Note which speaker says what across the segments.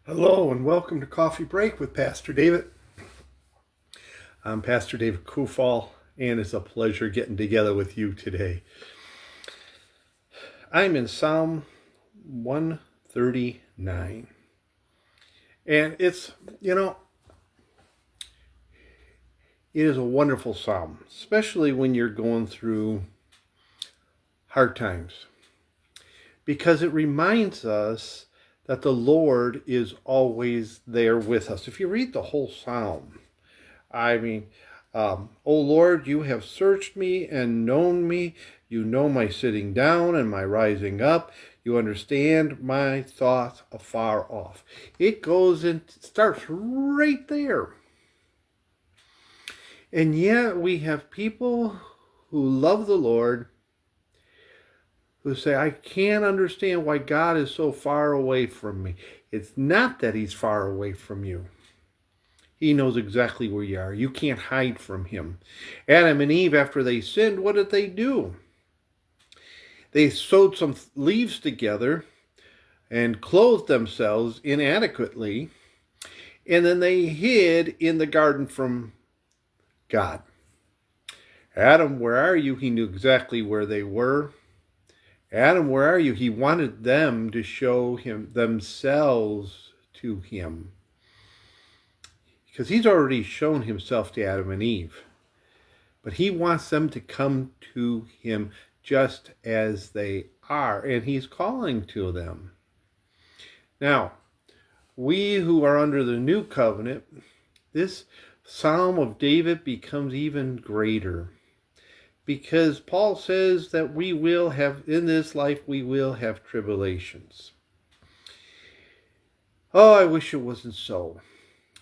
Speaker 1: Hello and welcome to Coffee Break with Pastor David. I'm Pastor David Kufal, and it's a pleasure getting together with you today. I'm in Psalm 139. And it is a wonderful psalm, especially when you're going through hard times, because it reminds us that the Lord is always there with us. If you read the whole psalm, O Lord, you have searched me and known me. You know my sitting down and my rising up. You understand my thoughts afar off. It goes and starts right there. And yet we have people who love the Lord who say, I can't understand why God is so far away from me. It's not that he's far away from you. He knows exactly where you are. You can't hide from him. Adam and Eve, after they sinned, what did they do? They sewed some leaves together and clothed themselves inadequately, and then they hid in the garden from God. Adam, where are you? He knew exactly where they were. Adam, where are you? He wanted them to show him themselves to him, because he's already shown himself to Adam and Eve. But he wants them to come to him just as they are, and he's calling to them. Now, we who are under the new covenant, this Psalm of David becomes even greater, because Paul says that we will have, in this life, we will have tribulations. Oh, I wish it wasn't so.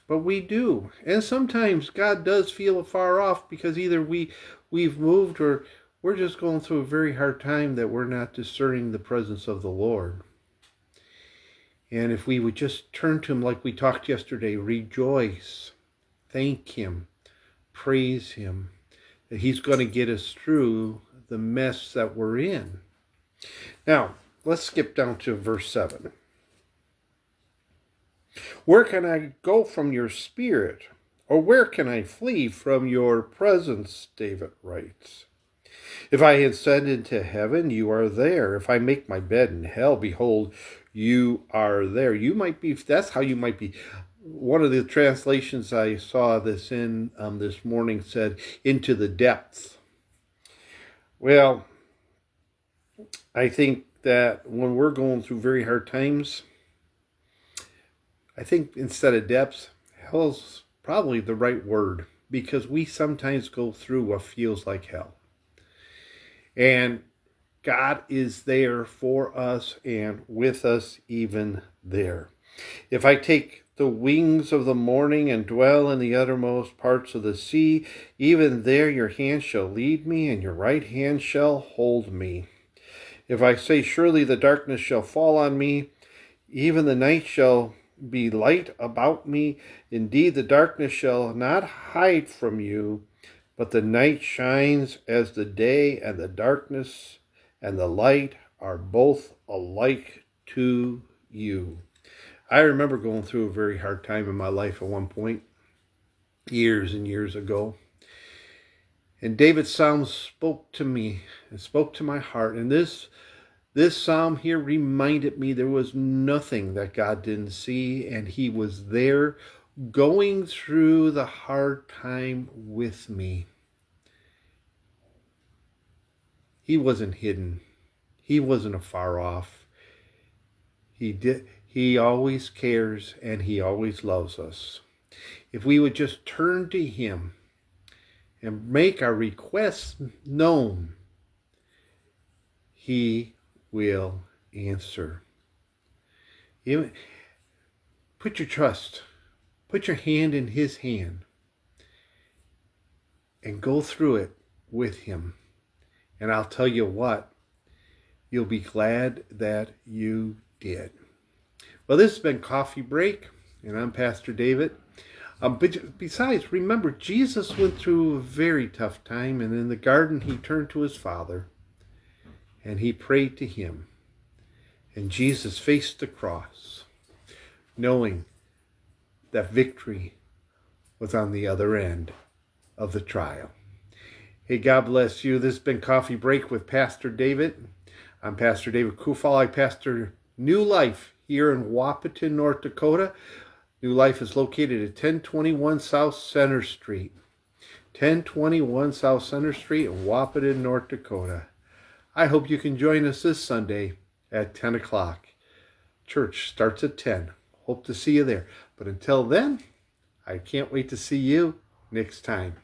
Speaker 1: But we do. And sometimes God does feel far off, because either we've moved, or we're just going through a very hard time that we're not discerning the presence of the Lord. And if we would just turn to him like we talked yesterday, rejoice, thank him, praise him, that he's going to get us through the mess that we're in. Now, let's skip down to verse 7. Where can I go from your spirit? Or where can I flee from your presence? David writes. If I ascend into heaven, you are there. If I make my bed in hell, behold, you are there. That's how you might be. One of the translations I saw this in this morning said, into the depths. Well, I think that when we're going through very hard times, I think instead of depths, hell's probably the right word, because we sometimes go through what feels like hell. And God is there for us and with us even there. If I take the wings of the morning and dwell in the uttermost parts of the sea, even there your hand shall lead me, and your right hand shall hold me. If I say, surely the darkness shall fall on me, even the night shall be light about me. Indeed, the darkness shall not hide from you, but the night shines as the day, and the darkness and the light are both alike to you. I remember going through a very hard time in my life at one point, years and years ago. And David's psalm spoke to me and spoke to my heart. And this psalm here reminded me there was nothing that God didn't see, and he was there going through the hard time with me. He wasn't hidden. He wasn't afar off. He always cares, and he always loves us. If we would just turn to him and make our requests known, he will answer. Put your trust, put your hand in his hand, and go through it with him. And I'll tell you what, you'll be glad that you did. Well, this has been Coffee Break, and I'm Pastor David. But besides, remember, Jesus went through a very tough time, and in the garden he turned to his Father, and he prayed to him. And Jesus faced the cross. knowing that victory was on the other end of the trial. Hey, God bless you. This has been Coffee Break with Pastor David. I'm Pastor David Kufal. I pastor New Life here in Wahpeton, North Dakota. New Life is located at 1021 South Center Street. 1021 South Center Street in Wahpeton, North Dakota. I hope you can join us this Sunday at 10 o'clock. Church starts at 10. Hope to see you there. But until then, I can't wait to see you next time.